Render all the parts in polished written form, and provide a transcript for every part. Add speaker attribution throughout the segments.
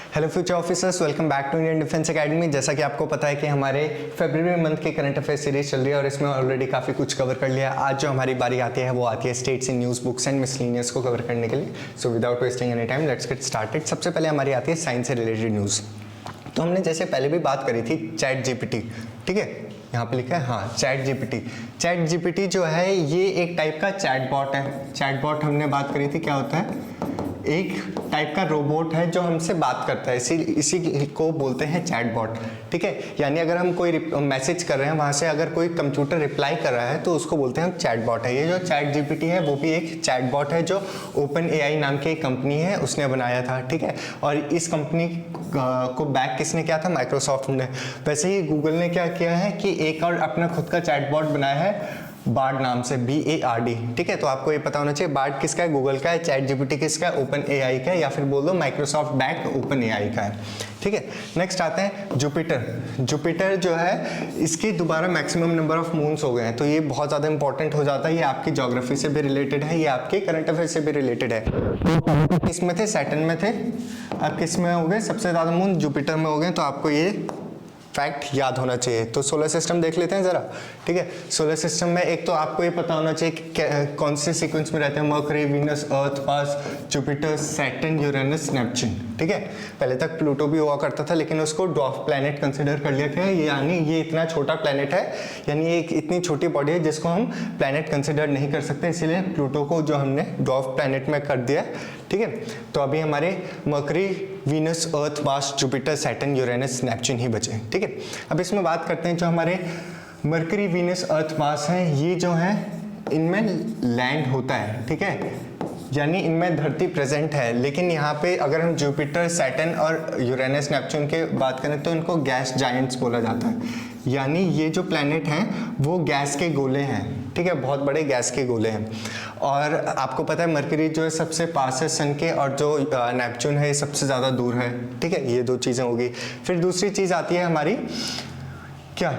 Speaker 1: Hello future officers, welcome back to Indian defence academy. जैसा कि आपको पता है कि हमारे फरवरी मंथ की करंट अफेयर सीरीज चल रही है और इसमें ऑलरेडी काफ़ी कुछ कवर कर लिया। आज जो हमारी बारी आती है वो आती है states in news books and miscellaneous को कवर करने के लिए। So without wasting any time let's get started. सबसे पहले हमारी आती है साइंस से रिलेटेड न्यूज़। तो हमने जैसे पहले भी बात करी थी चैट जीपीटी, ठीक है, यहाँ पे लिखा है हाँ चैट जीपीटी। चैट जीपीटी जो है ये एक टाइप का चैटबॉट है। चैटबॉट हमने बात करी थी, क्या होता है, एक टाइप का रोबोट है जो हमसे बात करता है, इसी को बोलते हैं चैटबॉट, ठीक है। यानी अगर हम कोई मैसेज कर रहे हैं, वहाँ से अगर कोई कंप्यूटर रिप्लाई कर रहा है तो उसको बोलते हैं चैटबॉट है। ये जो चैट जीपीटी है वो भी एक चैटबॉट है जो ओपन एआई नाम की एक कंपनी है उसने बनाया था, ठीक है। और इस कंपनी को बैक किसने किया था? माइक्रोसॉफ्ट ने। वैसे ही गूगल ने क्या किया है कि एक और अपना खुद का चैटबॉट बनाया है बार्ड नाम से, BARD, ठीक है। तो आपको ये पता होना चाहिए बार्ड किसका है, गूगल का है। चैट जीपीटी किसका है, ओपन एआई का है, या फिर बोल दो माइक्रोसॉफ्ट बैक ओपन एआई का है, ठीक है। नेक्स्ट आते हैं जुपिटर। जुपिटर जो है इसकी दोबारा मैक्सिमम नंबर ऑफ मून्स हो गए हैं, तो ये बहुत ज़्यादा इंपॉर्टेंट हो जाता है। ये आपकी ज्योग्राफी से भी रिलेटेड है, ये आपके करंट अफेयर से भी रिलेटेड है। तो किस में थे? सैटर्न में थे। अब किस में हो गए? सबसे ज़्यादा मून जुपिटर में हो गए। तो आपको ये फैक्ट याद होना चाहिए। तो सोलर सिस्टम देख लेते हैं जरा, ठीक है। सोलर सिस्टम में एक तो आपको ये पता होना चाहिए कि कौन से सीक्वेंस में रहते हैं, Mercury, Venus, Earth, Mars, Jupiter, Saturn, Uranus, Neptune, ठीक है। पहले तक प्लूटो भी हुआ करता था लेकिन उसको ड्वार्फ प्लैनेट कंसिडर कर लिया गया, यानी ये इतना छोटा प्लैनेट है, यानी ये एक इतनी छोटी बॉडी है जिसको हम प्लैनेट कंसिडर नहीं कर सकते, इसीलिए प्लूटो को जो हमने ड्वार्फ प्लैनेट में कर दिया, ठीक है। तो अभी हमारे Mercury, Venus, Earth, Mars, Jupiter, Saturn, Uranus, Neptune ही बचे, ठीक है। अब इसमें बात करते हैं जो हमारे मर्करी, वीनस, अर्थ, मार्स हैं, ये जो है इनमें लैंड होता है, ठीक है, यानी इनमें धरती प्रेजेंट है। लेकिन यहाँ पे अगर हम जुपिटर, सैटर्न और यूरेनस, नेपच्यून के बात करें तो इनको गैस जायंट्स बोला जाता है, यानी ये जो प्लैनेट हैं वो गैस के गोले हैं, ठीक है, बहुत बड़े गैस के गोले हैं। और आपको पता है मरकरी जो है सबसे पास है सन के, और जो नेपच्यून है ये सबसे ज़्यादा दूर है, ठीक है। ये दो चीज़ें होगी। फिर दूसरी चीज़ आती है हमारी क्या,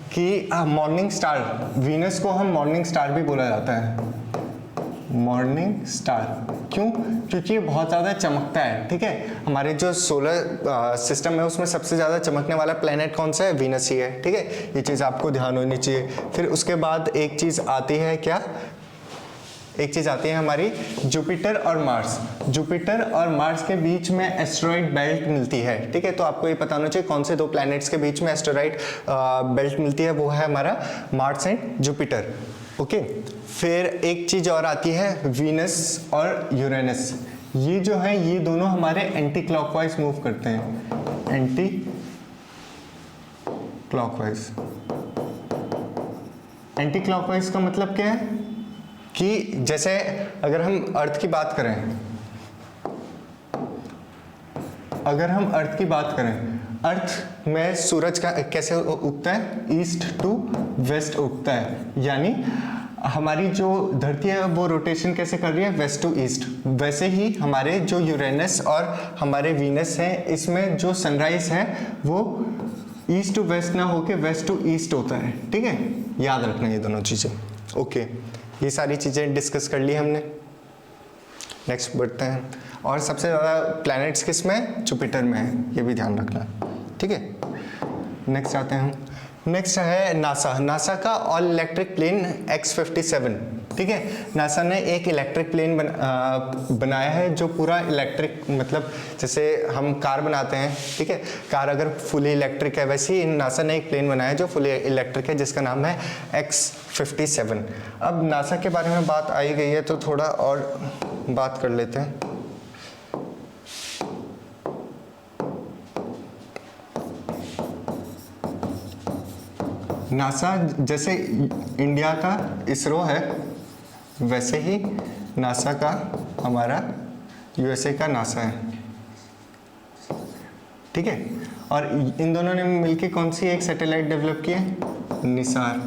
Speaker 1: कि मॉर्निंग स्टार। वीनस को हम मॉर्निंग स्टार भी बोला जाता है, मॉर्निंग स्टार। क्यों? क्योंकि ये बहुत ज़्यादा चमकता है, ठीक है। हमारे जो सोलर सिस्टम है उसमें सबसे ज़्यादा चमकने वाला प्लेनेट कौन सा है? वीनस ही है, ठीक है। ये चीज़ आपको ध्यान होनी चाहिए। फिर उसके बाद एक चीज़ आती है क्या, एक चीज़ आती है हमारी जुपिटर और मार्स। जुपिटर और मार्स के बीच में एस्टेरॉइड बेल्ट मिलती है, ठीक है। तो आपको ये पता होना चाहिए कौन से दो प्लैनेट्स के बीच में एस्टेरॉइड बेल्ट मिलती है, वो है हमारा मार्स एंड जुपिटर, ओके। फिर एक चीज और आती है वीनस और यूरेनस। ये जो है ये दोनों हमारे एंटी क्लॉकवाइज मूव करते हैं, एंटी क्लॉकवाइज। एंटी क्लॉकवाइज का मतलब क्या है कि जैसे अगर हम अर्थ की बात करें, अगर हम अर्थ की बात करें, अर्थ में सूरज का कैसे उगता है? ईस्ट टू वेस्ट उगता है, यानी हमारी जो धरती है वो रोटेशन कैसे कर रही है? West to east. वैसे ही हमारे जो यूरेनस और हमारे वीनस हैं, इसमें जो सनराइज है वो ईस्ट टू वेस्ट ना होके वेस्ट टू ईस्ट होता है, ठीक है। याद रखना ये दोनों चीज़ें, ओके। ये सारी चीज़ें डिस्कस कर ली हमने। नेक्स्ट बढ़ते हैं। और सबसे ज़्यादा प्लैनेट्स किस में? जुपिटर में है, ये भी ध्यान रखना, ठीक है। नेक्स्ट आते हैं हम। नेक्स्ट है नासा। नासा का ऑल इलेक्ट्रिक प्लेन X-57, ठीक है। नासा ने एक इलेक्ट्रिक प्लेन बनाया है जो पूरा इलेक्ट्रिक, मतलब जैसे हम कार बनाते हैं, ठीक है, कार अगर फुली इलेक्ट्रिक है, वैसे ही नासा ने एक प्लेन बनाया है जो फुली इलेक्ट्रिक है जिसका नाम है X-57। अब नासा के बारे में बात आई गई है तो थोड़ा और बात कर लेते हैं। नासा जैसे इंडिया का इसरो है, वैसे ही नासा का हमारा USA का नासा है, ठीक है। और इन दोनों ने मिलकर कौन सी एक सैटेलाइट डेवलप की है? निसार।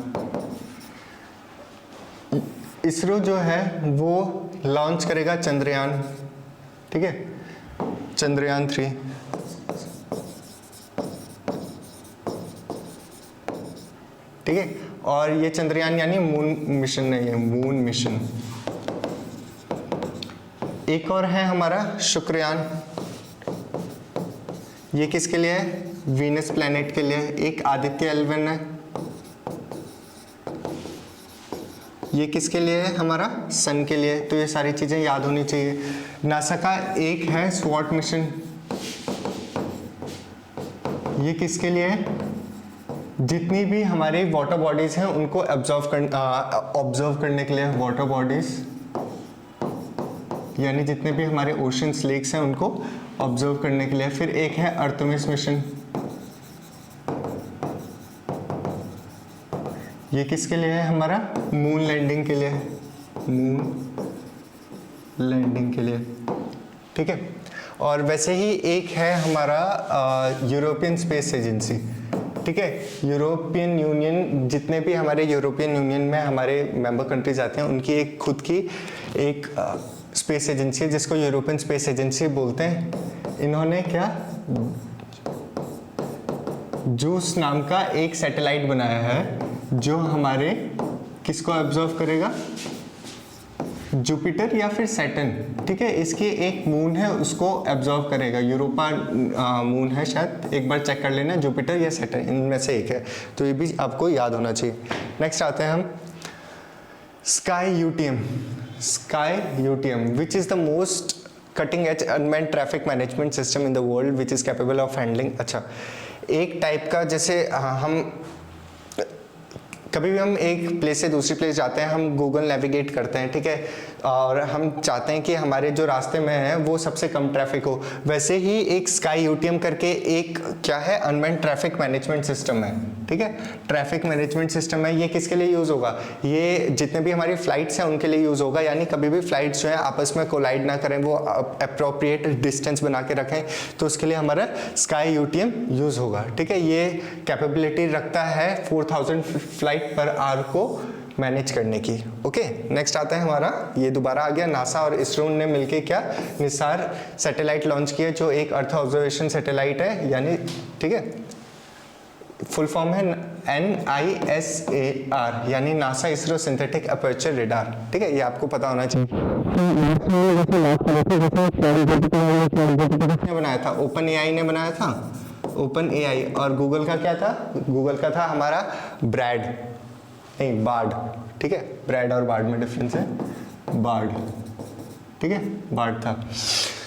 Speaker 1: इसरो जो है वो लॉन्च करेगा चंद्रयान, ठीक है, चंद्रयान 3, ठीक है। और ये चंद्रयान यानी मून मिशन नहीं है, मून मिशन। एक और है हमारा शुक्रयान, ये किसके लिए है? वीनस प्लैनेट के लिए। एक आदित्य L1 है, ये किसके लिए है? हमारा सन के लिए। तो ये सारी चीजें याद होनी चाहिए। नासा का एक है स्वॉट मिशन, ये किसके लिए है? जितनी भी हमारी वाटर बॉडीज हैं उनको ऑब्जर्व करने के लिए, वाटर बॉडीज यानी जितने भी हमारे ओशंस लेक्स हैं उनको ऑब्जर्व करने के लिए। फिर एक है अर्थमिस मिशन, ये किसके लिए है? हमारा मून लैंडिंग के लिए, मून लैंडिंग के लिए, ठीक है। और वैसे ही एक है हमारा यूरोपियन स्पेस एजेंसी, ठीक है। यूरोपियन यूनियन, जितने भी हमारे यूरोपियन यूनियन में हमारे मेंबर कंट्रीज आते हैं उनकी एक खुद की एक स्पेस एजेंसी है जिसको यूरोपियन स्पेस एजेंसी बोलते हैं। इन्होंने क्या, जूस नाम का एक सैटेलाइट बनाया है जो हमारे किसको ऑब्जर्व करेगा? जुपिटर या फिर सैटर्न, ठीक है। इसकी एक मून है उसको ऑब्जर्व करेगा, यूरोपा मून है शायद, एक बार चेक कर लेना, जुपिटर या सैटर्न इनमें से एक है। तो ये भी आपको याद होना चाहिए। नेक्स्ट आते हैं हम sky UTM. Sky UTM which is the most cutting edge unmanned traffic management system in the world which is capable of handling. अच्छा, एक टाइप का जैसे हम कभी भी हम एक प्लेस से दूसरी प्लेस जाते हैं, हम गूगल नेविगेट करते हैं, ठीक है, और हम चाहते हैं कि हमारे जो रास्ते में है वो सबसे कम ट्रैफिक हो। वैसे ही एक स्काई यूटीएम करके एक क्या है, अनमैन्ड ट्रैफिक मैनेजमेंट सिस्टम है, ठीक है। ट्रैफिक मैनेजमेंट सिस्टम है, ये किसके लिए यूज होगा? ये जितने भी हमारी फ्लाइट्स हैं उनके लिए यूज होगा, यानी कभी भी फ्लाइट्स जो है आपस में कोलाइड ना करें, वो अप्रोप्रिएट डिस्टेंस बना के रखें, तो उसके लिए हमारा स्काई यूटीएम यूज होगा, ठीक है। ये कैपेबिलिटी रखता है 4000 फ्लाइट पर आवर को मैनेज करने की। ओके, नेक्स्ट आता है हमारा, ये दोबारा आ गया, नासा और इसरो ने मिलके क्या, निसार सैटेलाइट लॉन्च किया जो एक अर्थ ऑब्जर्वेशन सैटेलाइट है, यानी ठीक है, फुल फॉर्म है NISAR, यानी NASA ISRO synthetic aperture radar, ठीक है, ये आपको पता होना चाहिए। बनाया था ओपन AI ने बनाया था, ओपन AI, और गूगल का क्या था? गूगल का था हमारा ब्रैड, नहीं बार्ड, ठीक है। ब्रैड और बार्ड में डिफरेंस है, बार्ड, ठीक है, बार्ड था।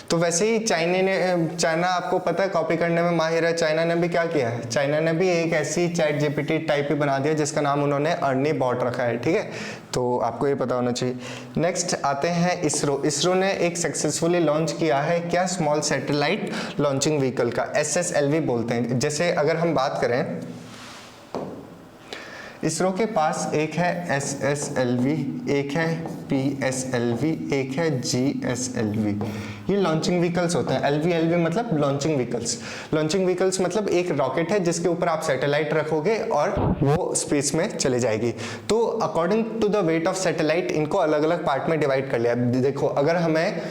Speaker 1: तो वैसे ही चाइना आपको पता है कॉपी करने में माहिर है। चाइना ने भी क्या किया है? चाइना ने भी एक ऐसी चैट GPT टाइप ही बना दिया जिसका नाम उन्होंने अर्नी बॉट रखा है, ठीक है, तो आपको ये पता होना चाहिए। नेक्स्ट आते हैं इसरो। इसरो ने एक सक्सेसफुली लॉन्च किया है क्या, स्मॉल सैटेलाइट लॉन्चिंग व्हीकल का, SSLV बोलते हैं। जैसे अगर हम बात करें, इसरो के पास एक है SSLV, एक है PSLV, एक है GSLV, ये लॉन्चिंग व्हीकल्स होते हैं। LV मतलब लॉन्चिंग व्हीकल्स। लॉन्चिंग व्हीकल्स मतलब एक रॉकेट है जिसके ऊपर आप सैटेलाइट रखोगे और वो स्पेस में चले जाएगी। तो according to the weight of satellite इनको अलग अलग पार्ट में डिवाइड कर लिया। देखो, अगर हमें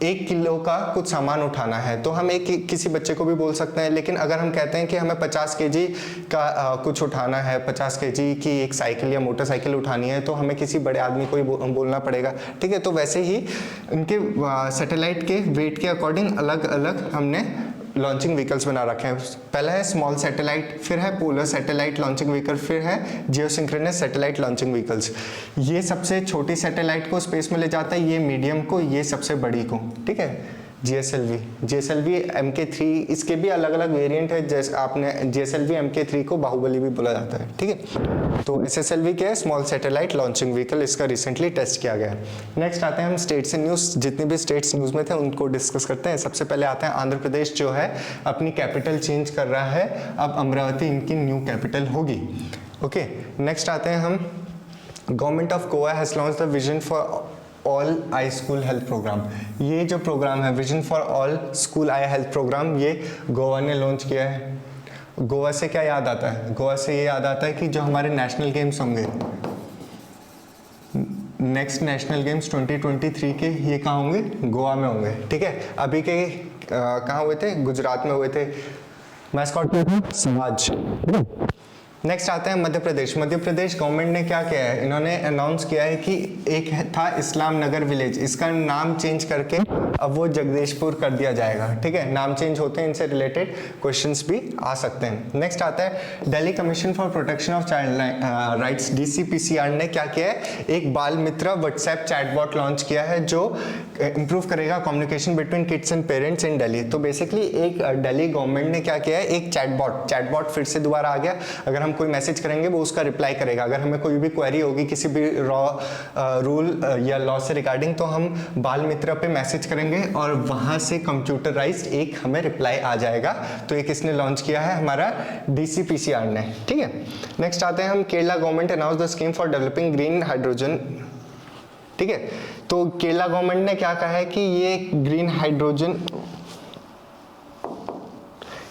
Speaker 1: 1 किलो का कुछ सामान उठाना है तो हम किसी बच्चे को भी बोल सकते हैं, लेकिन अगर हम कहते हैं कि हमें 50 केजी का कुछ उठाना है, 50 केजी की एक साइकिल या मोटरसाइकिल उठानी है, तो हमें किसी बड़े आदमी को ही बोलना पड़ेगा, ठीक है। तो वैसे ही इनके सैटेलाइट के वेट के अकॉर्डिंग अलग अलग हमने लॉन्चिंग व्हीकल्स बना रखे हैं। पहला है स्मॉल सैटेलाइट, फिर है पोलर सैटेलाइट लॉन्चिंग व्हीकल, फिर है जियोसिंक्रोनस सैटेलाइट लॉन्चिंग व्हीकल्स। ये सबसे छोटी सैटेलाइट को स्पेस में ले जाता है, ये मीडियम को, ये सबसे बड़ी को, ठीक है। GSLV MK3, इसके भी अलग अलग वेरिएंट है, जैसे आपने GSLV MK3 को बाहुबली भी बोला जाता है, ठीक है। तो SSLV क्या है, स्मॉल सैटेलाइट लॉन्चिंग व्हीकल, इसका रिसेंटली टेस्ट किया गया है। नेक्स्ट आते हैं हम स्टेट्स एंड न्यूज़, जितने भी स्टेट्स न्यूज़ में थे उनको डिस्कस करते हैं। सबसे पहले आते हैं आंध्र प्रदेश, जो है अपनी कैपिटल चेंज कर रहा है, अब अमरावती इनकी न्यू कैपिटल होगी। ओके, नेक्स्ट आते हैं हम, government of Goa has launch the vision for all eye school health programme. ये जो प्रोग्राम है vision for all school eye health programme, ये गोवा ने लॉन्च किया है। गोवा से क्या याद आता है? गोवा से ये याद आता है कि जो हमारे नेशनल गेम्स होंगे, नेक्स्ट नेशनल गेम्स 2023 के, ये कहाँ होंगे? गोवा में होंगे, ठीक है। अभी के कहाँ हुए थे? गुजरात में हुए थे। मैस्कॉट क्या था? समाज। नेक्स्ट आते हैं मध्य प्रदेश। मध्य प्रदेश गवर्नमेंट ने क्या किया है, इन्होंने अनाउंस किया है कि एक था इस्लाम नगर विलेज, इसका नाम चेंज करके अब वो जगदीशपुर कर दिया जाएगा। ठीक है, नाम चेंज होते हैं, इनसे रिलेटेड क्वेश्चंस भी आ सकते हैं। नेक्स्ट आता है Delhi commission for protection of child rights, DCPCR ने क्या किया है, एक बाल मित्र व्हाट्सएप चैटबॉट लॉन्च किया है जो इंप्रूव करेगा communication between kids and parents इन दिल्ली। तो बेसिकली एक दिल्ली गवर्नमेंट ने क्या किया है, एक चैटबॉट फिर से दोबारा आ गया। अगर हम कोई मैसेज करेंगे वो उसका रिप्लाई करेगा। अगर हमें कोई भी क्वेरी होगी किसी भी रूल या लॉ से रिगार्डिंग, तो हम बाल मित्र पे मैसेज करेंगे और वहां से कंप्यूटराइज्ड एक हमें रिप्लाई आ जाएगा। तो एक इसने लॉन्च किया है हमारा DCPCR ने। ठीक है, नेक्स्ट आते हैं हम, Kerala government announce the scheme for developing green hydrogen. ठीक है, तो केरला गवर्नमेंट ने क्या कहा है कि ये ग्रीन हाइड्रोजन,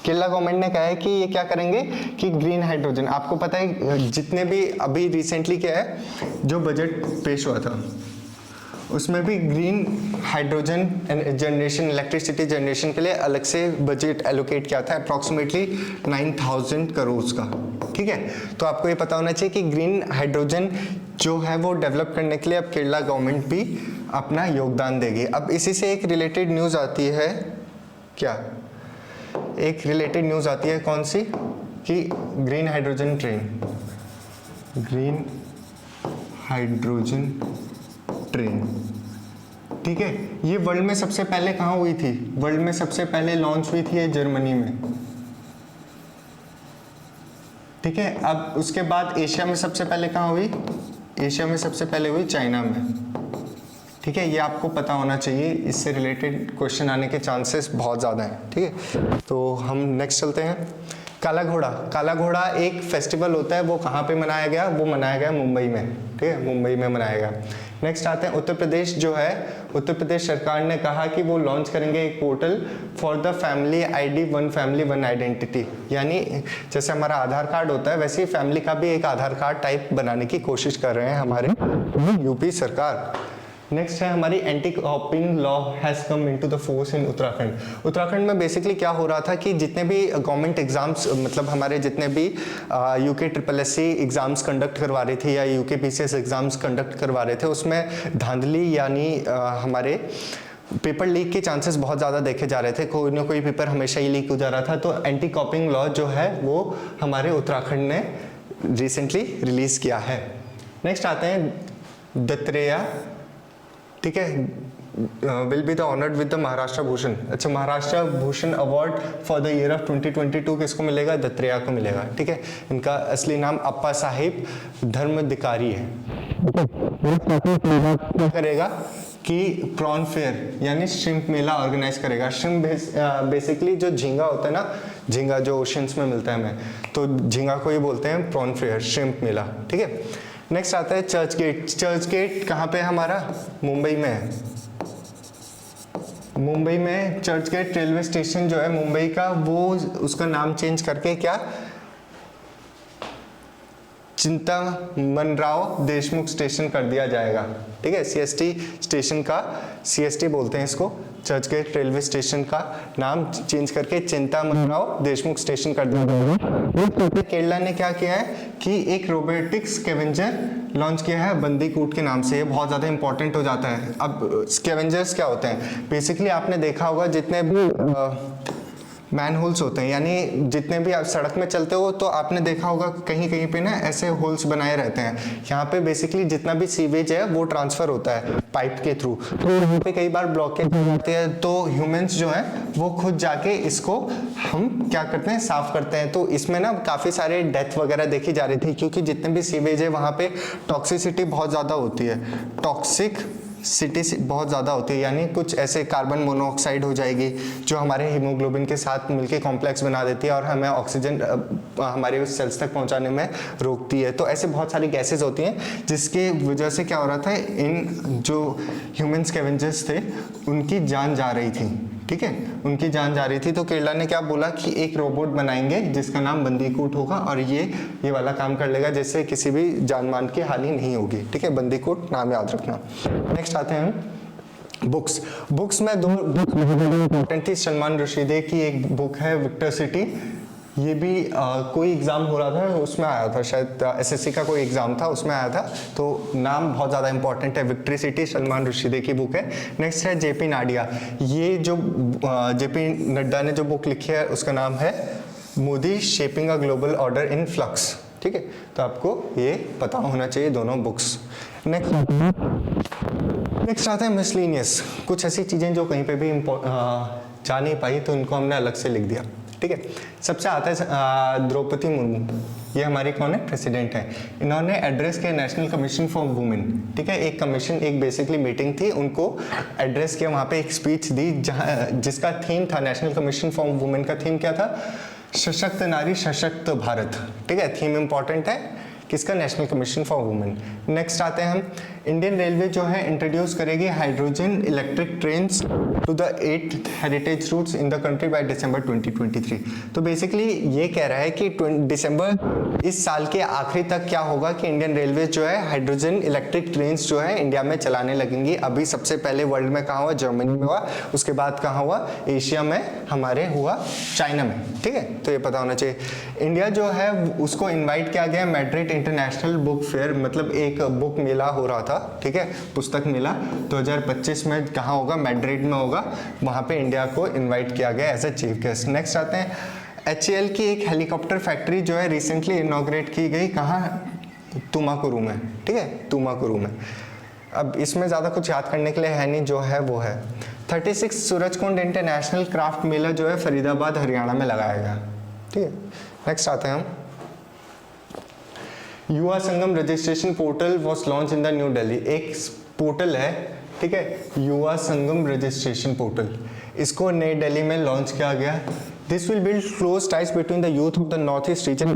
Speaker 1: केरला गवर्नमेंट ने कहा है कि ये क्या करेंगे कि ग्रीन हाइड्रोजन, आपको पता है जितने भी अभी रिसेंटली क्या है जो बजट पेश हुआ था उसमें भी green hydrogen generation, electricity generation के लिए अलग से बजट एलोकेट किया था अप्रॉक्सीमेटली 9,000 करोड़ का। ठीक है, तो आपको ये पता होना चाहिए कि ग्रीन हाइड्रोजन जो है वो डेवलप करने के लिए अब केरला गवर्नमेंट भी अपना योगदान देगी। अब इसी से एक रिलेटेड न्यूज़ आती है, क्या एक रिलेटेड न्यूज़ आती है, कौन सी, कि green hydrogen train, green hydrogen train. ठीक है, ये वर्ल्ड में सबसे पहले कहाँ हुई थी, वर्ल्ड में सबसे पहले लॉन्च हुई थी ये जर्मनी में। ठीक है, अब उसके बाद एशिया में सबसे पहले कहाँ हुई, एशिया में सबसे पहले हुई चाइना में। ठीक है, ये आपको पता होना चाहिए, इससे रिलेटेड क्वेश्चन आने के चांसेस बहुत ज़्यादा हैं। ठीक है, तो हम नेक्स्ट चलते हैं। काला घोड़ा, काला घोड़ा एक फेस्टिवल होता है, वो कहाँ पे मनाया गया, वो मनाया गया मुंबई में। ठीक है, मुंबई में मनाया गया। नेक्स्ट आते हैं उत्तर प्रदेश, जो है उत्तर प्रदेश सरकार ने कहा कि वो लॉन्च करेंगे एक portal for the family ID, one family one identity. यानी जैसे हमारा आधार कार्ड होता है वैसे ही फैमिली का भी एक आधार कार्ड टाइप बनाने की कोशिश कर रहे हैं हमारे यूपी सरकार। नेक्स्ट है हमारी anti कॉपिंग law has come into the force in Uttarakhand. Uttarakhand में बेसिकली क्या हो रहा था कि जितने भी गवर्नमेंट एग्जाम्स, मतलब हमारे जितने भी UKSSC एग्जाम्स कंडक्ट करवा रही थी या UKPCS एग्जाम्स कंडक्ट करवा रहे थे, उसमें धांधली यानी हमारे पेपर लीक के चांसेस बहुत ज़्यादा देखे जा रहे थे। कोई ना कोई पेपर हमेशा ही लीक हो जा रहा था। तो एंटी कॉपिंग लॉ जो है वो हमारे उत्तराखंड ने रिसेंटली रिलीज़ किया है। नेक्स्ट आते हैं दत्तरेया। ठीक है, will be the honoured with the Maharashtra Bhushan. अच्छा, Maharashtra Bhushan award for the year of 2022 किसको मिलेगा, दत्तरेया को मिलेगा। ठीक है, इनका असली नाम अप्पा साहिब धर्माधिकारी है। क्या करेगा कि प्रॉन फेयर यानी श्रिम्प मेला ऑर्गेनाइज करेगा। श्रिम्प बेसिकली जो झींगा होता है ना, झींगा जो ओशंस में मिलता है हमें, तो झींगा को ही बोलते हैं प्रॉन फेयर, श्रिम्प मेला। ठीक है, नेक्स्ट आता है चर्च गेट। चर्च गेट कहाँ पे है हमारा, मुंबई में है। मुंबई में चर्च गेट रेलवे स्टेशन जो है मुंबई का, वो उसका नाम चेंज करके क्या, चिंतामणराव देशमुख स्टेशन कर दिया जाएगा। ठीक है, CST स्टेशन का, CST बोलते हैं इसको, चर्च गेट रेलवे स्टेशन का नाम चेंज करके चिंतामणराव देशमुख स्टेशन कर दिया जाएगा। केरला ने क्या किया है कि एक रोबोटिक स्कैवेंजर लॉन्च किया है बंदीकूट के नाम से। ये बहुत ज़्यादा इंपॉर्टेंट हो जाता है। अब स्कैवेंजर्स क्या होते हैं, बेसिकली आपने देखा होगा जितने भी मैन होल्स होते हैं, यानी जितने भी आप सड़क में चलते हो तो आपने देखा होगा कहीं कहीं पे ना ऐसे होल्स बनाए रहते हैं। यहाँ पे बेसिकली जितना भी सीवेज है वो ट्रांसफर होता है पाइप के थ्रू। तो यहाँ पे कई बार ब्लॉकेज हो जाते हैं, तो ह्यूमंस जो है वो खुद जाके इसको हम क्या करते हैं, साफ करते हैं। तो इसमें ना काफ़ी सारे डेथ वगैरह देखी जा रही थी, क्योंकि जितने भी सीवेज है वहाँ पे टॉक्सिसिटी बहुत ज़्यादा होती है, टॉक्सिक सिटी बहुत ज़्यादा होती है, यानी कुछ ऐसे कार्बन मोनोऑक्साइड हो जाएगी जो हमारे हीमोग्लोबिन के साथ मिलके कॉम्प्लेक्स बना देती है और हमें ऑक्सीजन हमारे सेल्स तक पहुंचाने में रोकती है। तो ऐसे बहुत सारी गैसेस होती हैं जिसके वजह से क्या हो रहा था, इन जो ह्यूमन स्कैवेंजर्स थे उनकी जान जा रही थी। ठीक है, उनकी जान जा रही थी। तो केरला ने क्या बोला कि एक रोबोट बनाएंगे जिसका नाम बंदीकूट होगा और ये वाला काम कर लेगा, जिससे किसी भी जान मान की हानि नहीं होगी। ठीक है, बंदीकूट नाम याद रखना। नेक्स्ट आते हैं बुक्स में दो बुक्स बहुत इंपॉर्टेंट थी। सलमान रुश्दी की एक बुक है विक्टर सिटी, ये भी कोई एग्ज़ाम हो रहा था उसमें आया था, शायद एसएससी का कोई एग्ज़ाम था उसमें आया था, तो नाम बहुत ज़्यादा इंपॉर्टेंट है। विक्ट्री सिटी सलमान रुश्दी की बुक है। नेक्स्ट है जेपी नाडिया। ये जो जेपी नड्डा ने जो बुक लिखी है उसका नाम है Modi shaping a global order in flux. ठीक है, तो आपको ये पता होना चाहिए दोनों बुक्स। नेक्स्ट आता है मिसलिनियस, कुछ ऐसी चीज़ें जो कहीं पे भी जा नहीं पाई तो इनको हमने अलग से लिख दिया। ठीक है, सबसे आता है द्रौपदी मुर्मू। ये हमारी कौन है? प्रेसिडेंट है। इन्होंने एड्रेस किया नेशनल कमीशन फॉर वुमेन। ठीक है, एक कमीशन, एक बेसिकली मीटिंग थी, उनको एड्रेस किया, वहाँ पे एक स्पीच दी जहाँ जिसका थीम था, नेशनल कमीशन फॉर वुमेन का थीम क्या था? सशक्त नारी सशक्त भारत। ठीक है, थीम इंपॉर्टेंट है किसका? National commission for women. Next आते हैं हम, इंडियन रेलवे जो है इंट्रोड्यूस करेगी hydrogen electric trains to the 8 heritage routes in the country by December 2023। तो बेसिकली ये कह रहा है कि दिसंबर इस साल के आखिरी तक क्या होगा कि इंडियन रेलवे जो है हाइड्रोजन इलेक्ट्रिक ट्रेन्स जो है इंडिया में चलाने लगेंगी। अभी सबसे पहले वर्ल्ड में कहाँ हुआ? जर्मनी में हुआ, उसके बाद कहाँ हुआ? एशिया में हमारे हुआ, चाइना में। ठीक है, तो ये पता होना चाहिए। इंडिया जो है उसको इन्वाइट किया गया मैड्रिड इंटरनेशनल बुक फेयर, मतलब एक बुक मेला हो रहा था। ठीक है, पुस्तक मेला 2025 में कहाँ होगा? मैड्रिड में होगा। वहाँ पे इंडिया को इनवाइट किया गया as a chief guest. Next आते हैं, HAL की एक हेलीकॉप्टर फैक्ट्री जो है रिसेंटली इनॉग्रेट की गई, कहाँ? तुमाकुरू में। ठीक है, तुमाकुरू में। अब इसमें ज़्यादा कुछ याद करने के लिए है नहीं, जो है वो है। 36 सूरजकुंड इंटरनेशनल क्राफ्ट मेला जो है फरीदाबाद हरियाणा में लगाया गया। ठीक है, नेक्स्ट आते हैं हम, Yuva Sangam registration portal was launch in the new Delhi. एक पोर्टल है, ठीक है, युवा संगम रजिस्ट्रेशन पोर्टल, इसको नई दिल्ली में लॉन्च किया गया। This will build close ties between the youth of the north east region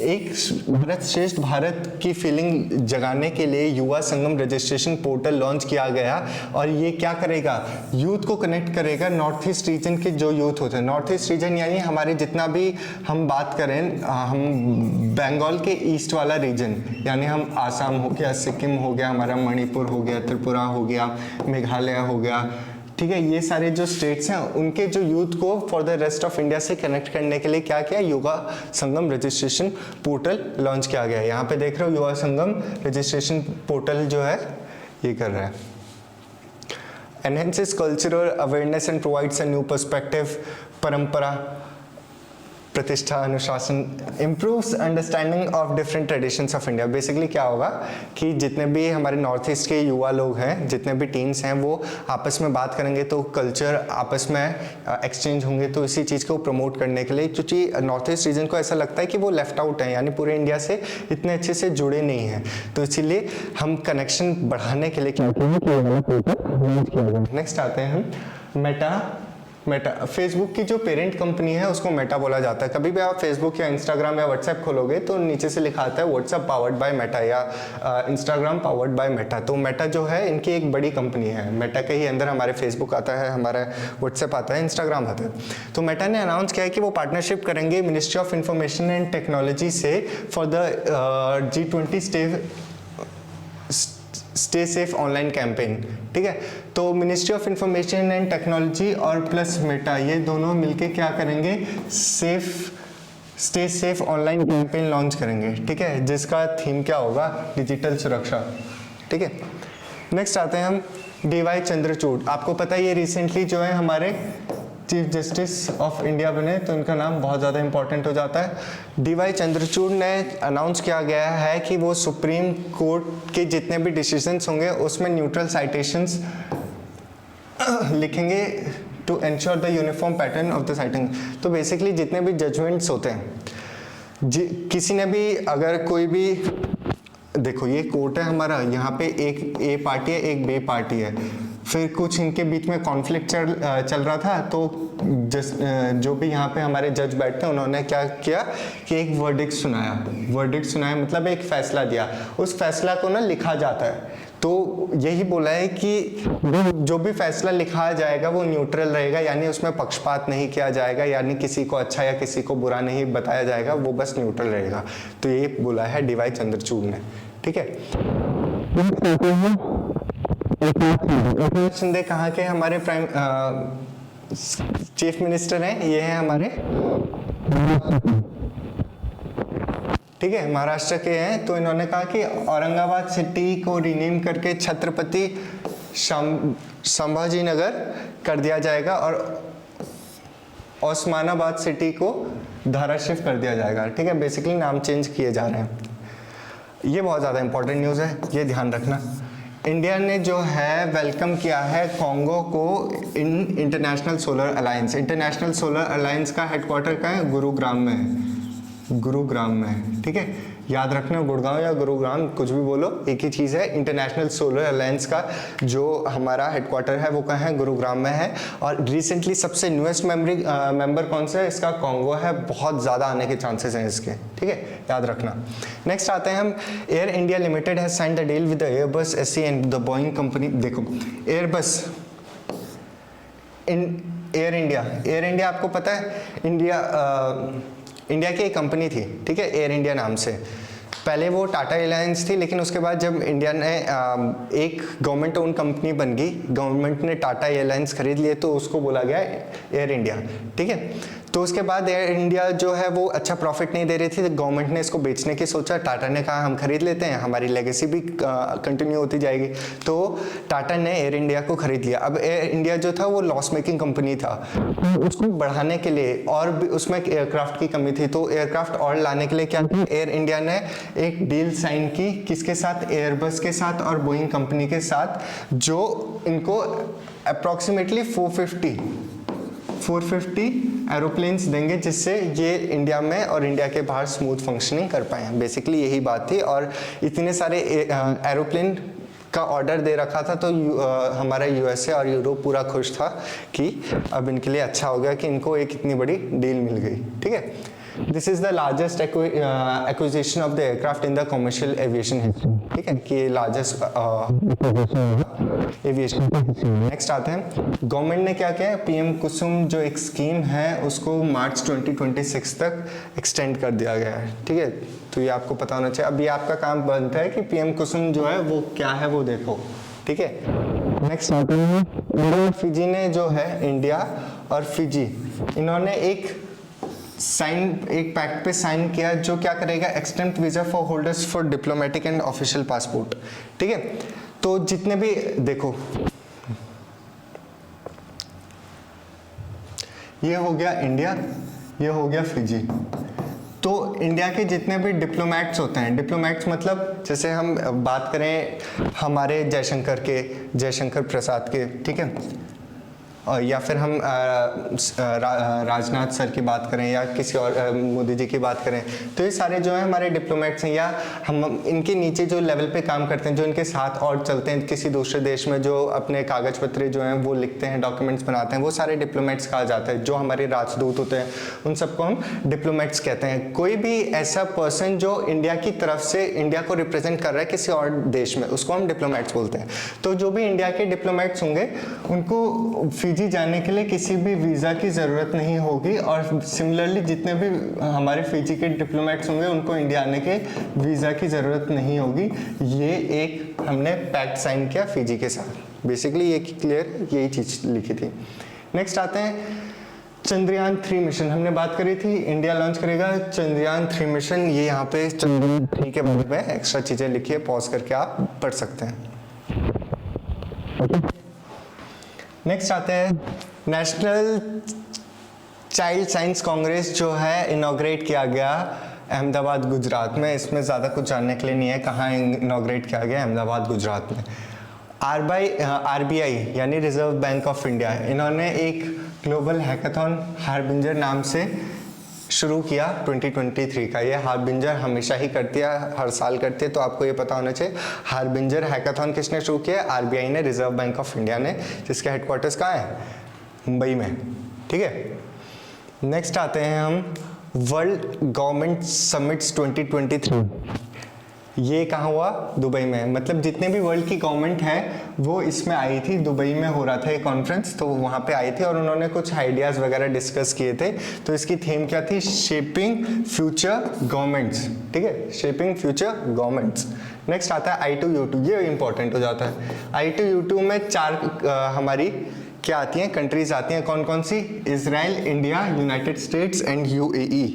Speaker 1: एक भारत श्रेष्ठ भारत की फीलिंग जगाने के लिए युवा संगम रजिस्ट्रेशन पोर्टल लॉन्च किया गया। और ये क्या करेगा? यूथ को कनेक्ट करेगा नॉर्थ ईस्ट रीजन के जो यूथ होते हैं। नॉर्थ ईस्ट रीजन यानी हमारे जितना भी हम बात करें, हम बंगाल के ईस्ट वाला रीजन, यानी हम आसाम हो गया, सिक्किम हो गया, हमारा मणिपुर हो गया, त्रिपुरा हो गया, मेघालय हो गया। ठीक है, ये सारे जो स्टेट्स हैं उनके जो यूथ को for the rest of India से कनेक्ट करने के लिए क्या किया? युवा संगम रजिस्ट्रेशन पोर्टल लॉन्च किया गया है। यहाँ पे देख रहे हो, युवा संगम रजिस्ट्रेशन पोर्टल जो है ये कर रहा है। Enhances cultural awareness and provides a new perspective, परंपरा, प्रतिष्ठा, अनुशासन, improves understanding of different traditions of India. Basically क्या होगा कि जितने भी हमारे नॉर्थ ईस्ट के युवा लोग हैं, जितने भी टीम्स हैं, वो आपस में बात करेंगे तो कल्चर आपस में एक्सचेंज होंगे, तो इसी चीज़ को प्रमोट करने के लिए, क्योंकि नॉर्थ ईस्ट रीजन को ऐसा लगता है कि वो लेफ्ट आउट है, यानी पूरे इंडिया से इतने अच्छे से जुड़े नहीं हैं, तो इसीलिए हम कनेक्शन बढ़ाने के लिए क्या किया। नेक्स्ट आते हैं हम मेटा। फेसबुक की जो पेरेंट कंपनी है उसको मेटा बोला जाता है। कभी भी आप फेसबुक या इंस्टाग्राम या व्हाट्सएप खोलोगे तो नीचे से लिखा आता है व्हाट्सएप पावर्ड बाय मेटा या इंस्टाग्राम पावर्ड बाय मेटा। तो मेटा जो है इनकी एक बड़ी कंपनी है। मेटा के ही अंदर हमारे फेसबुक आता है, हमारा व्हाट्सएप आता है, इंस्टाग्राम आता है। तो मेटा ने अनाउंस किया है कि वो पार्टनरशिप करेंगे ministry of information and technology से for the G20 stay safe online campaign. ठीक है, तो ministry of information and technology और प्लस मेटा, ये दोनों मिलके क्या करेंगे? Stay safe online campaign launch करेंगे। ठीक है, जिसका थीम क्या होगा? डिजिटल सुरक्षा। ठीक है, नेक्स्ट आते हैं हम DY चंद्रचूड़। आपको पता है ये रिसेंटली जो है हमारे चीफ जस्टिस ऑफ इंडिया बने, तो इनका नाम बहुत ज़्यादा इंपॉर्टेंट हो जाता है। DY चंद्रचूड़ ने अनाउंस किया गया है कि वो सुप्रीम कोर्ट के जितने भी डिसीजंस होंगे उसमें न्यूट्रल साइटेशंस लिखेंगे to ensure the uniform pattern of the citing. तो बेसिकली जितने भी जजमेंट्स होते हैं, किसी ने भी अगर कोई भी, देखो ये कोर्ट है हमारा, यहाँ पे एक ए पार्टी है, एक बी पार्टी है, फिर कुछ इनके बीच में कॉन्फ्लिक्ट चल रहा था, तो जो भी यहाँ पे हमारे जज बैठते हैं उन्होंने क्या किया कि एक वर्डिक्ट सुनाया मतलब एक फैसला दिया। उस फैसला को ना लिखा जाता है, तो यही बोला है कि जो भी फैसला लिखा जाएगा वो न्यूट्रल रहेगा, यानी उसमें पक्षपात नहीं किया जाएगा, यानी किसी को अच्छा या किसी को बुरा नहीं बताया जाएगा, वो बस न्यूट्रल रहेगा। तो ये बोला है DY चंद्रचूड़ ने। ठीक है, एकनाथ शिंदे कहाँ के हमारे प्राइम चीफ मिनिस्टर हैं? ये हैं हमारे, ठीक है, महाराष्ट्र के हैं। तो इन्होंने कहा कि औरंगाबाद सिटी को रीनेम करके छत्रपति संभाजी नगर कर दिया जाएगा और ओस्मानाबाद सिटी को धाराशिव कर दिया जाएगा। ठीक है, बेसिकली नाम चेंज किए जा रहे हैं। ये बहुत ज़्यादा इंपॉर्टेंट न्यूज़ है, ये ध्यान रखना। इंडिया ने जो है वेलकम किया है कॉन्गो को in international solar alliance. International solar alliance का हेडक्वार्टर कहाँ है? गुरुग्राम में है, गुरुग्राम में है। ठीक है, याद रखना, गुड़गांव या गुरुग्राम कुछ भी बोलो, एक ही चीज़ है। इंटरनेशनल सोलर अलायंस का जो हमारा हेडक्वार्टर है वो कहाँ है? गुरुग्राम में है। और रिसेंटली सबसे न्यूएस्ट मेंबर कौन सा है इसका? कॉन्गो है। बहुत ज़्यादा आने के चांसेस हैं इसके, ठीक है, याद रखना। नेक्स्ट आते हैं हम, Air India limited has signed a deal with the Airbus SA and the Boeing company. देखो, एयरबस एयर इंडिया आपको पता है इंडिया की एक कंपनी थी, ठीक है, एयर इंडिया नाम से। पहले वो टाटा एयरलाइंस थी, लेकिन उसके बाद जब इंडिया ने एक गवर्नमेंट ओन कंपनी बन गई, गवर्नमेंट ने टाटा एयरलाइंस खरीद लिए, तो उसको बोला गया एयर इंडिया। ठीक है, तो उसके बाद एयर इंडिया जो है वो अच्छा प्रॉफिट नहीं दे रही थी, तो गवर्नमेंट ने इसको बेचने की सोचा। टाटा ने कहा हम खरीद लेते हैं, हमारी लेगेसी भी कंटिन्यू होती जाएगी। तो टाटा ने एयर इंडिया को खरीद लिया। अब एयर इंडिया जो था वो लॉस मेकिंग कंपनी था, उसको बढ़ाने के लिए, और भी उसमें एयरक्राफ्ट की कमी थी, तो एयरक्राफ्ट और लाने के लिए क्या किया? एयर इंडिया ने एक डील साइन की, किसके साथ? एयरबस के साथ और बोइंग कंपनी के साथ, जो इनको अप्रॉक्सीमेटली 450 एरोप्लेन्स देंगे, जिससे ये इंडिया में और इंडिया के बाहर स्मूथ फंक्शनिंग कर पाए। बेसिकली यही बात थी। और इतने सारे एरोप्लेन का ऑर्डर दे रखा था, तो हमारा यूएसए और यूरोप पूरा खुश था कि अब इनके लिए अच्छा हो गया कि इनको एक इतनी बड़ी डील मिल गई। ठीक है, this is the largest acquisition of the aircraft in the commercial aviation history. ठीक है, कि लार्जेस्ट एविएशन। नेक्स्ट आते हैं, गवर्नमेंट ने क्या किया है? पीएम कुसुम जो एक स्कीम है उसको मार्च 2026 तक एक्सटेंड कर दिया गया है। ठीक है, तो ये आपको पता होना चाहिए। अभी आपका काम बनता है कि पीएम कुसुम जो है वो क्या है वो देखो। ठीक है, नेक्स्ट आते हैं, इंडिया और फिजी ने जो है, इंडिया और फिजी, इन्होंने एक पैक्ट पे साइन किया जो क्या करेगा? Extend visa for holders for diplomatic and official passport. ठीक है, तो जितने भी, देखो ये हो गया इंडिया, ये हो गया फिजी। तो इंडिया के जितने भी डिप्लोमैट्स होते हैं, डिप्लोमैट्स मतलब जैसे हम बात करें हमारे जयशंकर प्रसाद के, ठीक है, या फिर हम राजनाथ सर की बात करें या किसी और मोदी जी की बात करें, तो ये सारे जो है हमारे डिप्लोमेट्स हैं, या हम इनके नीचे जो लेवल पे काम करते हैं, जो इनके साथ और चलते हैं किसी दूसरे देश में, जो अपने कागज पत्र जो हैं वो लिखते हैं, डॉक्यूमेंट्स बनाते हैं, वो सारे डिप्लोमेट्स कहा जाता है। जो हमारे राजदूत होते हैं उन सबको हम डिप्लोमेट्स कहते हैं। कोई भी ऐसा पर्सन जो इंडिया की तरफ से इंडिया को रिप्रेजेंट कर रहा है किसी और देश में, उसको हम डिप्लोमेट्स बोलते हैं। तो जो भी इंडिया के डिप्लोमेट्स होंगे उनको फिजी जाने के लिए किसी भी वीज़ा की ज़रूरत नहीं होगी, और सिमिलरली जितने भी हमारे फिजी के डिप्लोमेट्स होंगे उनको इंडिया आने के वीज़ा की ज़रूरत नहीं होगी। ये एक हमने पैक्ट साइन किया फिजी के साथ। बेसिकली ये क्लियर यही चीज़ लिखी थी। नेक्स्ट आते हैं, चंद्रयान 3 मिशन हमने बात करी थी, इंडिया लॉन्च करेगा चंद्रयान 3 मिशन। ये यहाँ पे चंद्रयान 3 के बारे में एक्स्ट्रा चीज़ें लिखी है, पॉज करके आप पढ़ सकते हैं। नेक्स्ट आते हैं, नेशनल चाइल्ड साइंस कांग्रेस जो है इनॉग्रेट किया गया अहमदाबाद गुजरात में। इसमें ज़्यादा कुछ जानने के लिए नहीं है, कहाँ इनॉग्रेट किया गया? अहमदाबाद गुजरात में। आरबीआई यानी रिजर्व बैंक ऑफ इंडिया, इन्होंने एक ग्लोबल हैकाथॉन हार्बिंजर नाम से शुरू किया 2023 का। ये हार्बिंजर हमेशा ही करती है, हर साल करती है, तो आपको ये पता होना चाहिए। हार्बिंजर हैकाथॉन किसने शुरू किया? आरबीआई ने, रिजर्व बैंक ऑफ इंडिया ने, जिसके हेडक्वार्टर्स कहाँ है? मुंबई में। ठीक है, नेक्स्ट आते हैं हम, वर्ल्ड गवर्नमेंट समिट्स 2023। ये कहाँ हुआ? दुबई में। मतलब जितने भी वर्ल्ड की गवर्नमेंट है वो इसमें आई थी, दुबई में हो रहा था ये कॉन्फ्रेंस, तो वहाँ पे आई थी और उन्होंने कुछ आइडियाज़ वगैरह डिस्कस किए थे। तो इसकी थीम क्या थी? Shaping future governments. ठीक है, शेपिंग फ्यूचर गवर्नमेंट्स। नेक्स्ट आता है I2U2, ये इंपॉर्टेंट हो जाता है। I2U2 में 4 हमारी क्या आती हैं, कंट्रीज आती हैं। कौन कौन सी? Israel, India, United States and UAE।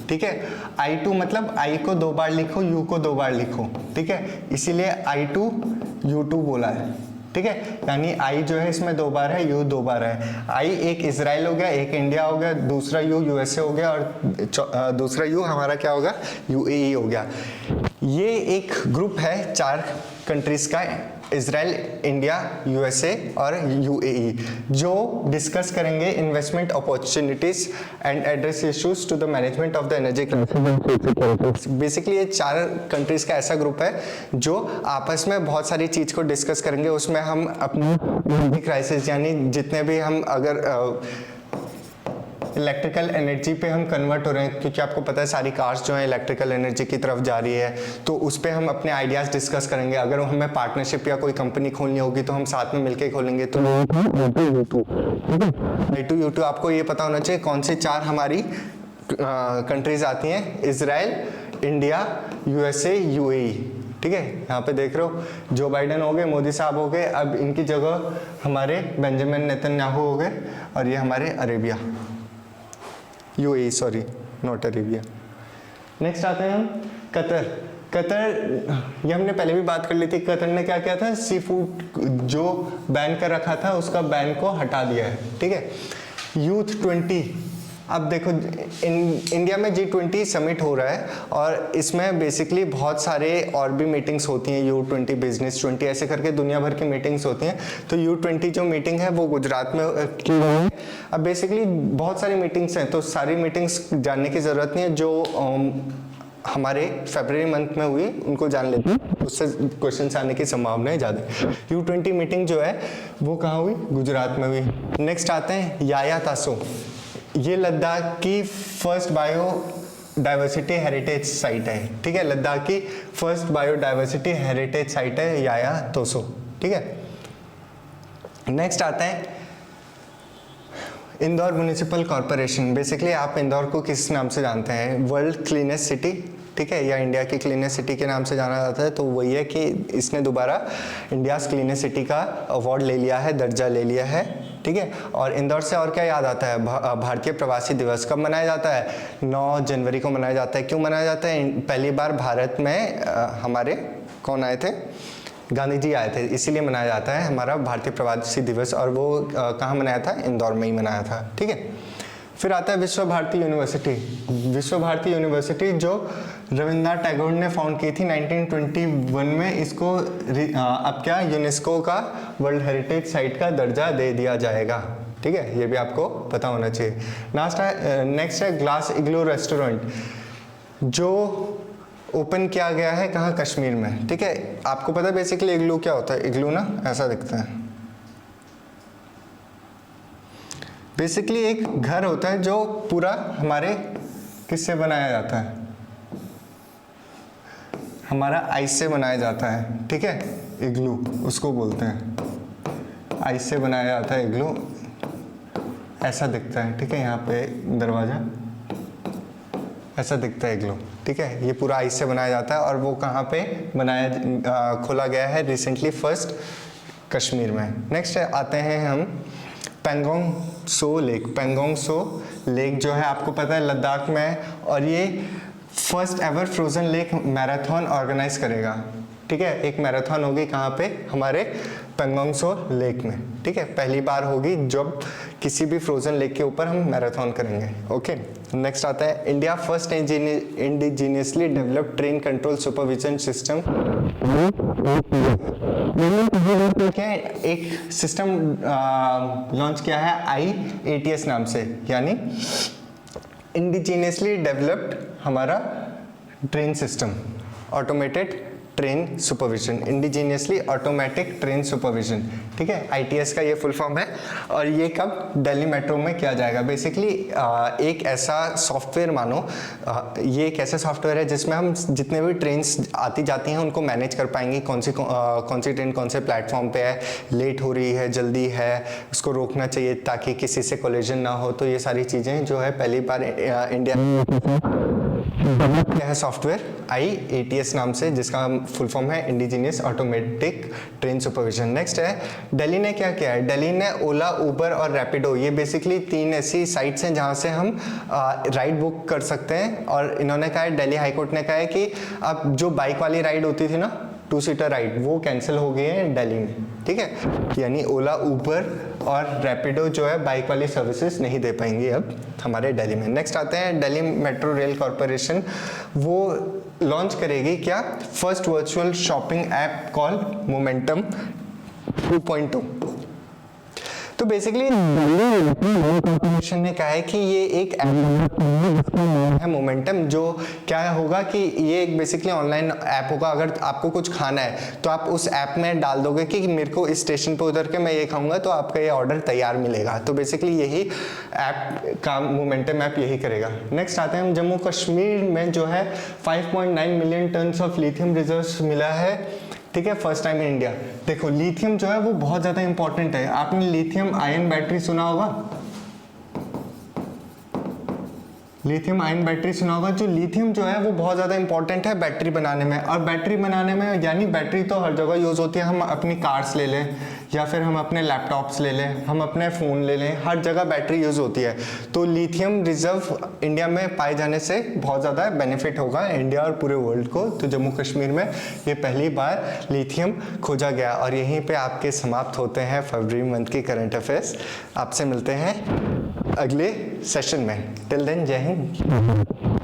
Speaker 1: ठीक है, I2 मतलब I को 2 बार लिखो, U को 2 बार लिखो। ठीक है, इसीलिए I2U2 बोला है। ठीक है, यानी I जो है इसमें 2 बार है, U 2 बार है। I एक इजराइल हो गया, एक इंडिया हो गया, दूसरा U USA हो गया और दूसरा U हमारा क्या होगा? UAE हो गया। ये एक ग्रुप है 4 कंट्रीज का, इजराइल, इंडिया, USA और UAE, जो डिस्कस करेंगे investment opportunities and address issues to the management of the energy crisis. Basically ये 4 कंट्रीज का ऐसा ग्रुप है जो आपस में बहुत सारी चीज को डिस्कस करेंगे। उसमें हम अपनी एनर्जी क्राइसिस, यानी जितने भी हम अगर इलेक्ट्रिकल एनर्जी पे हम कन्वर्ट हो रहे हैं, क्योंकि आपको पता है सारी कार्स जो है इलेक्ट्रिकल एनर्जी की तरफ जा रही है, तो उस पर हम अपने आइडियाज़ डिस्कस करेंगे। अगर हमें पार्टनरशिप या कोई कंपनी खोलनी होगी तो हम साथ में मिलकर खोलेंगे। तो I2U2 आपको ये पता होना चाहिए कौन सी 4 हमारी कंट्रीज आती हैं, इजराइल, इंडिया, USA, UAE। ठीक है, यहाँ पे देख रहे हो जो बाइडेन हो गए, मोदी साहब हो गए, अब इनकी जगह हमारे बेंजामिन नेतन्याहू हो गए, और ये हमारे Arabia, UAE, sorry not Arabia. Next आते हैं हम कतर। ये हमने पहले भी बात कर ली थी। कतर ने क्या किया था? सी फूड जो बैन कर रखा था उसका बैन को हटा दिया है। ठीक है, यूथ 20, अब देखो इंडिया में G20 समिट हो रहा है और इसमें बेसिकली बहुत सारे और भी मीटिंग्स होती हैं, U20, बिजनेस 20 ऐसे करके दुनिया भर की मीटिंग्स होती हैं। तो U20 जो मीटिंग है वो गुजरात में की गई है। अब बेसिकली बहुत सारी मीटिंग्स हैं, तो सारी मीटिंग्स जानने की ज़रूरत नहीं है। जो हमारे फरवरी मंथ में हुई उनको जान लेते हैं, उससे क्वेश्चन आने की संभावना है ज़्यादा। U20 मीटिंग जो है वो कहाँ हुई? गुजरात में हुई। नेक्स्ट आते हैं याया तासो। ये लद्दाख की फर्स्ट बायोडाइवर्सिटी हेरिटेज साइट है। ठीक है, लद्दाख की फर्स्ट बायोडाइवर्सिटी हेरिटेज साइट है याया तासो। ठीक है, नेक्स्ट आता है इंदौर म्युनिसिपल कॉरपोरेशन। बेसिकली आप इंदौर को किस नाम से जानते हैं? वर्ल्ड क्लीनेस्ट सिटी, ठीक है, या इंडिया की क्लीनेस्ट सिटी के नाम से जाना जाता है। तो वही है कि इसने दोबारा इंडियाज़ क्लीनेस्ट सिटी का अवार्ड ले लिया है, दर्जा ले लिया है। ठीक है, और इंदौर से और क्या याद आता है? भारतीय प्रवासी दिवस कब मनाया जाता है? 9 जनवरी को मनाया जाता है। क्यों मनाया जाता है? पहली बार भारत में हमारे कौन आए थे? गांधी जी आए थे, इसीलिए मनाया जाता है हमारा भारतीय प्रवासी दिवस। और वो कहाँ मनाया था? इंदौर में ही मनाया था। ठीक है, फिर आता है विश्व भारती यूनिवर्सिटी। विश्व भारती यूनिवर्सिटी जो रविन्द्रनाथ टैगोर ने फाउंड की थी 1921 में, इसको अब क्या यूनेस्को का वर्ल्ड हेरिटेज साइट का दर्जा दे दिया जाएगा। ठीक है, ये भी आपको पता होना चाहिए। नेक्स्ट है ग्लास इग्लू रेस्टोरेंट, जो ओपन किया गया है कहाँ? कश्मीर में। ठीक है, आपको पता है बेसिकली इग्लू क्या होता है? इग्लू ना ऐसा दिखता है। बेसिकली एक घर होता है जो पूरा हमारे किससे बनाया जाता है? हमारा आइस से बनाया जाता है। ठीक है, इग्लू उसको बोलते हैं, आइस से बनाया जाता है इग्लू। ऐसा दिखता है। ठीक है, यहाँ पे दरवाजा ऐसा दिखता है इग्लू। ठीक है, ये पूरा आइस से बनाया जाता है और वो कहाँ पे खोला गया है? रिसेंटली फर्स्ट कश्मीर में। नेक्स्ट आते हैं हम पेंगोंग सो लेक। पेंगोंग सो लेक जो है आपको पता है लद्दाख में है, और ये first ever frozen lake marathon organise करेगा। ठीक है, एक मैराथन होगी कहाँ पे? हमारे पेंगोंग सो लेक में। ठीक है, पहली बार होगी जब किसी भी फ्रोजन लेक के ऊपर हम मैराथन करेंगे। ओके, नेक्स्ट आता है India first indigenously developed train control supervision system. एक सिस्टम लॉन्च किया है IATS नाम से, यानी इंडिजीनियसली डेवलप्ड हमारा train system, automated train supervision, indigenously automatic train supervision. ठीक है, ITS का ये फुल फॉर्म है, और ये कब? दिल्ली मेट्रो में किया जाएगा। बेसिकली एक ऐसा सॉफ्टवेयर मानो, ये एक ऐसा सॉफ्टवेयर है जिसमें हम जितने भी ट्रेन्स आती जाती हैं उनको मैनेज कर पाएंगे, कौन सी ट्रेन कौन से प्लेटफॉर्म पे है, लेट हो रही है, जल्दी है, उसको रोकना चाहिए ताकि किसी से कोलिजन ना हो। तो ये सारी चीज़ें जो है पहली बार इंडिया क्या है सॉफ्टवेयर IATS नाम से, जिसका फुल फॉर्म है indigenous automatic train supervision. Next है दिल्ली ने क्या किया है, दिल्ली ने ओला, उबर और रैपिडो, ये बेसिकली 3 ऐसी साइट्स हैं जहां से हम राइड बुक कर सकते हैं। और इन्होंने कहा है, दिल्ली हाईकोर्ट ने कहा है कि अब जो बाइक वाली राइड होती थी ना, 2 सीटर राइड, वो कैंसिल हो गई है दिल्ली में, ठीक है। यानी ओला, उबर और रैपिडो जो है बाइक वाली सर्विसेज नहीं दे पाएंगे अब हमारे दिल्ली में। नेक्स्ट आते हैं दिल्ली मेट्रो रेल कॉरपोरेशन, वो लॉन्च करेगी क्या, first virtual shopping app call momentum 2.2। तो बेसिकली कॉर्पोरेशन ने कहा है कि ये एक ऐप है मोमेंटम, जो क्या होगा कि ये एक बेसिकली ऑनलाइन ऐप होगा। अगर आपको कुछ खाना है तो आप उस ऐप में डाल दोगे कि मेरे को इस स्टेशन पे उतर के मैं ये खाऊंगा, तो आपका ये ऑर्डर तैयार मिलेगा। तो बेसिकली यही ऐप का मोमेंटम ऐप यही करेगा। नेक्स्ट आते हैं हम जम्मू कश्मीर में जो है 5.9 million tons of lithium reserves मिला है, ठीक है, फर्स्ट टाइम इन इंडिया। देखो लिथियम जो है वो बहुत ज़्यादा इंपॉर्टेंट है। आपने लिथियम आयन बैटरी सुना होगा, लिथियम आयन बैटरी सुना होगा। जो लिथियम जो है वो बहुत ज़्यादा इंपॉर्टेंट है बैटरी बनाने में। और बैटरी बनाने में यानी बैटरी तो हर जगह यूज़ होती है, हम अपनी कार्स ले लें या फिर हम अपने लैपटॉप्स ले लें, हम अपने फ़ोन ले लें, हर जगह बैटरी यूज़ होती है। तो लिथियम रिजर्व इंडिया में पाए जाने से बहुत ज़्यादा बेनिफिट होगा इंडिया और पूरे वर्ल्ड को। तो जम्मू कश्मीर में ये पहली बार लिथियम खोजा गया। और यहीं पे आपके समाप्त होते हैं फरवरी मंथ की करंट अफेयर्स। आपसे मिलते हैं अगले सेशन में। टिल देन जय हिंद।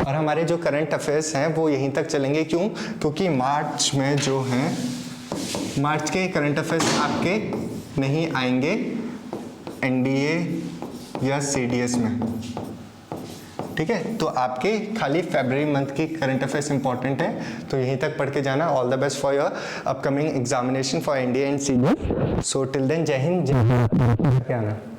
Speaker 1: और हमारे जो करंट अफेयर्स हैं वो यहीं तक चलेंगे, क्यों, क्योंकि मार्च में जो हैं, मार्च के करंट अफेयर्स आपके नहीं आएंगे NDA या CDS में, ठीक है। तो आपके खाली फरवरी मंथ की करंट अफेयर्स इंपॉर्टेंट है, तो यहीं तक पढ़ के जाना। All the best for your upcoming examination for NDA and CDS। So till then जय हिंद, जय भारत।